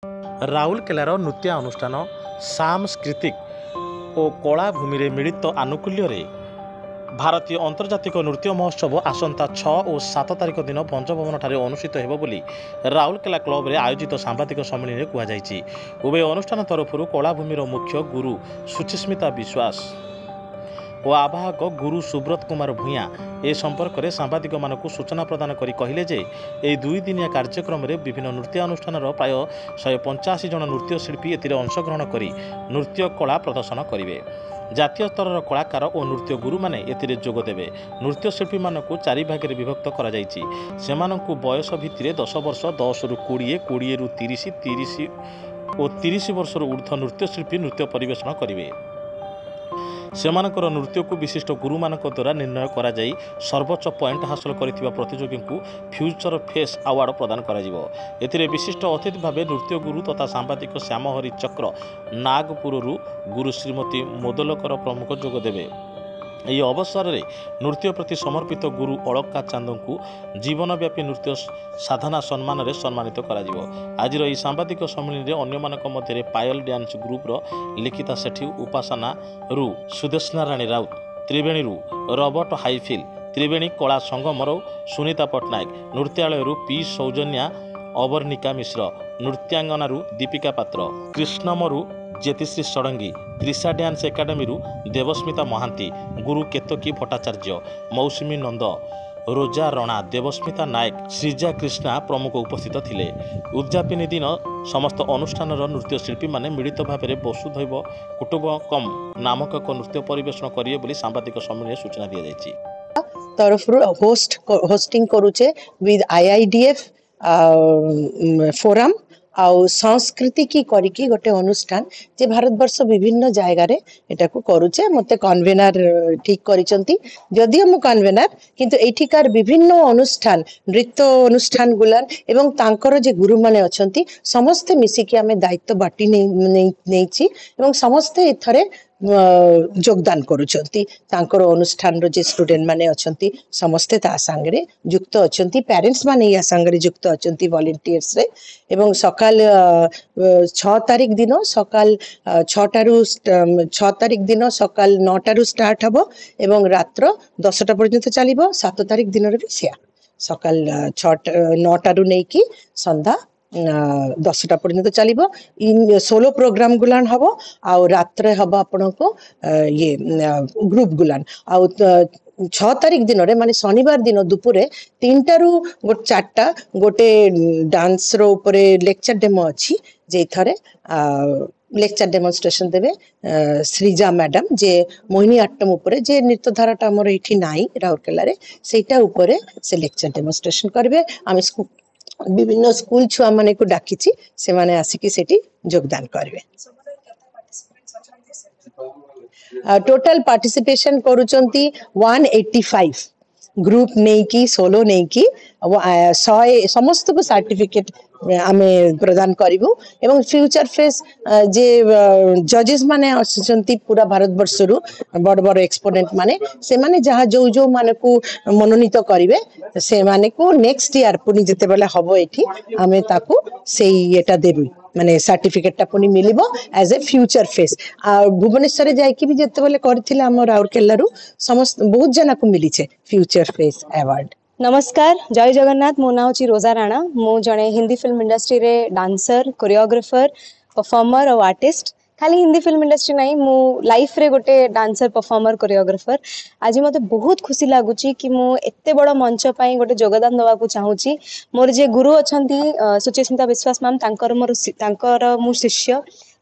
ରାଉରକେଲାର ନୃତ୍ୟ ଅନୁଷ୍ଠାନ ସାଂସ୍କୃତିକ ଓ କଳାଭୂମିରେ ମିଳିତ ଆନୁକୂଲ୍ୟରେ ଭାରତୀୟ ଆନ୍ତର୍ଜାତିକ ନୃତ୍ୟ ମହୋତ୍ସବ ଆସନ୍ତା 6 ଓ 7 ତାରିଖ ଦିନ ଭଞ୍ଜଭବନଠାରେ ଅନୁଷ୍ଠିତ ହେବ ବୋଲି ରାଉରକେଲା କ୍ଲବରେ ଆୟୋଜିତ ସାମ୍ବାଦିକ ସମ୍ମିଳନୀରେ କୁହାଯାଇଛି। ଉଭୟ ଅନୁଷ୍ଠାନ ତରଫରୁ କଳାଭୂମିର ମୁଖ୍ୟ ଗୁରୁ ସୁଚିସ୍ମିତା ବିଶ୍ୱାସ ଓ ଆବାହକ ଗୁରୁ ସୁବ୍ରତ କୁମାର ଭୂୟାଁ ଏ ସମ୍ପର୍କରେ ସାମ୍ବାଦିକମାନଙ୍କୁ ସୂଚନା ପ୍ରଦାନ କରି କହିଲେ ଯେ ଏହି 2 ଦିନିଆ କାର୍ଯ୍ୟକ୍ରମରେ ବିଭିନ୍ନ ନୃତ୍ୟାନୁଷ୍ଠାନର ପ୍ରାୟ 185 ଜଣ ନୃତ୍ୟଶିଳ୍ପୀ ଏଥିରେ ଅଂଶଗ୍ରହଣ କରି ନୃତ୍ୟ କଳା ପ୍ରଦର୍ଶନ କରିବେ। ଜାତୀୟ ସ୍ତରର କଳାକାର ଓ ନୃତ୍ୟ ଗୁରୁମାନେ ଏଥିରେ ଯୋଗ ଦେବେ। ନୃତ୍ୟଶିଳ୍ପୀମାନଙ୍କୁ 4 ଭାଗରେ ବିଭକ୍ତ କରାଯାଇଛି। ସେମାନଙ୍କୁ ବୟସ ଭିତ୍ତିରେ 10 ବର୍ଷ, 10ରୁ 20, 20ରୁ 30, 30 ଓ 30 ବର୍ଷରୁ ଉର୍ଦ୍ଧ୍ୱ ନୃତ୍ୟଶିଳ୍ପୀ ନୃତ୍ୟ ପରିବେଷଣ କରିବେ। ସେମାନଙ୍କର ନୃତ୍ୟକୁ ବିଶିଷ୍ଟ ଗୁରୁମାନଙ୍କ ଦ୍ୱାରା ନିର୍ଣ୍ଣୟ କରାଯାଇ ସର୍ବୋଚ୍ଚ ପଏଣ୍ଟ ହାସଲ କରିଥିବା ପ୍ରତିଯୋଗୀଙ୍କୁ ଫ୍ୟୁଚର ଫେସ୍ ଆୱାର୍ଡ଼ ପ୍ରଦାନ କରାଯିବ। ଏଥିରେ ବିଶିଷ୍ଟ ଅତିଥି ଭାବେ ନୃତ୍ୟଗୁରୁ ତଥା ସାମ୍ବାଦିକ ଶ୍ୟାମହରି ଚକ୍ର ନାଗପୁରରୁ ଗୁରୁ ଶ୍ରୀମତୀ ମୋଦଲକର ପ୍ରମୁଖ ଯୋଗ ଦେବେ। ଏହି ଅବସରରେ ନୃତ୍ୟ ପ୍ରତି ସମର୍ପିତ ଗୁରୁ ଅଳକା ଚାନ୍ଦଙ୍କୁ ଜୀବନବ୍ୟାପୀ ନୃତ୍ୟ ସାଧନା ସମ୍ମାନରେ ସମ୍ମାନିତ କରାଯିବ। ଆଜିର ଏହି ସାମ୍ବାଦିକ ସମ୍ମିଳନୀରେ ଅନ୍ୟମାନଙ୍କ ମଧ୍ୟରେ ପାୟଲ ଡ୍ୟାନ୍ସ ଗ୍ରୁପର ଲିଖିତା ସେଠୀ, ଉପାସନାରୁ ସୁଦେଷ୍ଣା ରାଣୀ ରାଉତ, ତ୍ରିବେଣୀରୁ ରବର୍ଟ ହାଇଫିଲ୍, ତ୍ରିବେଣୀ କଳା ସଙ୍ଗମରୁ ସୁନିତା ପଟ୍ଟନାୟକ, ନୃତ୍ୟାଳୟରୁ ପି ସୌଜନ୍ୟା, ଅବର୍ଣ୍ଣିକା ମିଶ୍ର, ନୃତ୍ୟାଙ୍ଗନାରୁ ଦୀପିକା ପାତ୍ର, କୃଷ୍ଣମରୁ ଜ୍ୟୋତିଶ୍ରୀ ଷଡ଼ଙ୍ଗୀ, ତ୍ରିଶା ଡ୍ୟାନ୍ସ ଏକାଡେମୀରୁ ଦେବସ୍ମିତା ମହାନ୍ତି, ଗୁରୁ କେତକୀ ଭଟ୍ଟାଚାର୍ଯ୍ୟ, ମୌସୁମୀ ନନ୍ଦ, ରୋଜା ରଣା, ଦେବସ୍ମିତା ନାୟକ, ଶ୍ରୀଜା କ୍ରିଷ୍ଣା ପ୍ରମୁଖ ଉପସ୍ଥିତ ଥିଲେ। ଉଦ୍ଯାପନୀ ଦିନ ସମସ୍ତ ଅନୁଷ୍ଠାନର ନୃତ୍ୟଶିଳ୍ପୀମାନେ ମିଳିତ ଭାବରେ ବସୁଧୈବ କୁଟୁମ୍ବକମ୍ ନାମକ ଏକ ନୃତ୍ୟ ପରିବେଷଣ କରିବେ ବୋଲି ସାମ୍ବାଦିକ ସମ୍ମିଳନୀରେ ସୂଚନା ଦିଆଯାଇଛି। तरफरु होस्टिंग करूचे विद IIDF फोरम आउ संस्कृति की करिकी गोटे अनुष्ठान जे भारत वर्ष विभिन्न जायगा रे एटा को करूचे। मते कन्वेनर ठीक करिसंती, जदियो मु कन्वेनर किंतु एठिकार विभिन्न अनुष्ठान नृत्य अनुष्ठान गुलान एवं तांकर जे गुरु माने अछंती समस्त मिसिकी आमे दायित्व बाटी नेछि एवं समस्त एथरे योगदान करूछंती। तांकर अनुष्ठान रो जे स्टूडेंट माने अछंती समस्त ता संगरे युक्त अछंती, पेरेंट्स माने या संगरे युक्त अछंती वॉलंटियर्स रे। एवं सकाल 6 तारिख दिन सकाल 6 तारिख दिन सकाल 9 टारू स्टार्ट हबो एवं रात्र 10 टा पर्यंत चलिबो। 7 तारिख दिन रे भी सिया सकाल 9 टारू नै की संध्या 10 टा पर्यंत चलिबो। इन सोलो प्रोग्राम गुलान हबो आ रात्रे हबो आपनको ये ग्रुप गुलान आ 6 तारिख दिन रे माने शनिवार दिन दुपुरे 3 टारू 4 टा गोटे डांस रो ऊपर लेक्चर डेमो अछि जे थरे लेक्चर डेमोन्स्ट्रेशन देबे श्रीजा मैडम जे मोहिनी आट्टम ऊपर जे नृत्य धाराटा हमर एठी नाही राउरकेला रे सेटा ऊपर से लेक्चर डेमोन्स्ट्रेशन करबे। आमे विभिन्न स्कूल छुआ माने को डाकिछि से माने आसिकी सेठी योगदान करबे। टोटल पार्टिसिपेशन करूचंती 185 ग्रुप नहीं की सोलो नहीं की 100 समस्त को सर्टिफिकेट आमे प्रदान करिवु एवं फ्यूचर फेस जे जजेस माने असचंती पूरा भारत वर्षरु बड़ बड़ एक्सपोनेंट माने से माने जहा जो माने को मनोनीत करिवे से माने को नेक्स्ट ईयर पुनी जते बेले हबो एठी आमे ताको सेही एटा देबी माने सर्टिफिकेट पुनी मिलिबो एज ए फ्यूचर फेस। आ भुवनेश्वर जाय कि भी जते बेले करथिले हम राउरकेला रु समस्त बहुत जना को मिली छे फ्यूचर फेस अवार्ड। नमस्कार, जय जगन्नाथ। मो नाम छि रोजा राणा। मो जने हिंदी फिल्म इंडस्ट्री रे डांसर, कोरियोग्राफर, परफॉर्मर और आर्टिस्ट। खाली हिंदी फिल्म इंडस्ट्री नहीं, मो लाइफ रे गोटे डांसर, परफॉर्मर, कोरियोग्राफर। आज मते बहुत खुशी लागुची कि मो एते बड़ मंच पई गोटे योगदान दवा को चाहूची। मोर जे गुरु अछंती सुचिस्मिता विश्वास मैम, तांकर मो शिष्य।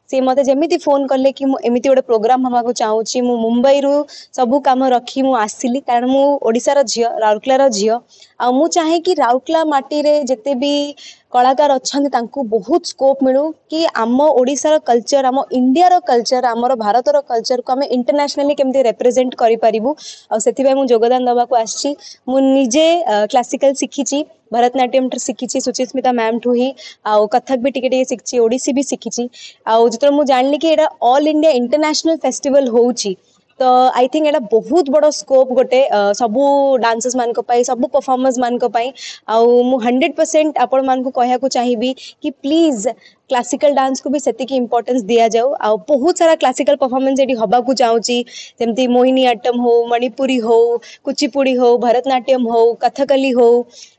से मते जेमिति फोन करले कि मु एमिति गोटे प्रोग्राम हवा को चाहूची, मु मुंबई रु सबु काम रखी मु आसिली कारण मु ओडिसा रो झियो, राउरकेला रो झियो। आ मु चाहे कि राउरकेला माटी रे जते भी कलाकार अछंती तांकू बहुत स्कोप मिलू कि आम ओडिसा रो कल्चर, आम इंडिया रो कल्चर, आमर भारत रो कल्चर को आमे इंटरनेशनली केमते रिप्रेजेंट करि परिबु। आ सेति भाई मु योगदान दवा को आछि। मु निजे क्लासिकल सिखिची, भरतनाट्यम सिखिची सुचिस्मिता मैम ठू ही, आ कथक भी टिके टिके सिखिची, ओडिसी भी सिखिची। आ जतरा मु जानली कि एटा ऑल इंडिया इंटरनेशनल फेस्टिवल होउची तो आई थिंक एटा बहुत बड़ स्कोप गोटे सबू डांसर्स मान को पाई, सबू परफॉर्मर्स मान को पाई। आउ मु 100% आपण मान को कहया को चाहिबी कि प्लीज क्लासिकल डांस को भी सेतिकी इंपोर्टेंस दिया जाऊ आ बहुत सारा क्लासिकल परफॉर्मेंस एटी हबा को चाहूची जेमती मोहिनीअट्टम हो मणिपुरी हो कुचिपुड़ी हो भरतनाट्यम हो कथकली हो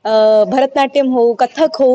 भरतनाट्यम हो कथक हो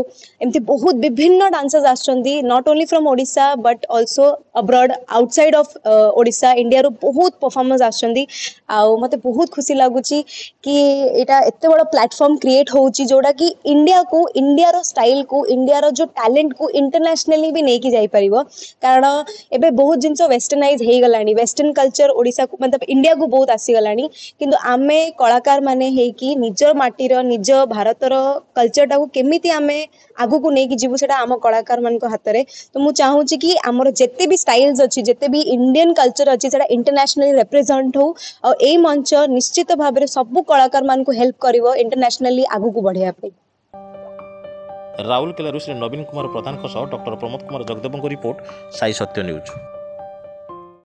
एमती बहुत विभिन्न डांसर्स आछंती not only from Odisha but also abroad outside of Odisha India रो बहुत परफॉर्मेंस आछंती आ मते बहुत खुशी लागुची कि एटा एते बड़ प्लेटफॉर्म क्रिएट होउची जोडा कि इंडिया रो स्टाइल को इंडिया रो जो टैलेंट को इंटरनेशनली भी नहीं जाई परिबो कारण एबे बहुत जिंस वेस्टर्नाइज हे गलानी वेस्टर्न कल्चर ओडिशा को मतलब इंडिया को बहुत आसी गलानी किंतु आमे कलाकार माने हे कि निजर माटीर निज भारतर कल्चर टा को केमिति आमे आगु को नहीं जीवु सेटा आम कलाकार मान को हाथ रे तो मु चाहूची कि हमर जेते भी स्टाइल्स अछि जेते भी इंडियन कल्चर अछि सेटा इंटरनेशनली रिप्रेजेंट हो और ए मंच निश्चित भाव में सब कलाकार मान को हेल्प करिवो इंटरनेशनली आगु को बढ़िया पे। राउरकेला श्री नवीन कुमार प्रधान डॉक्टर प्रमोद कुमार जगदेव रिपोर्ट साई सत्य न्यूज।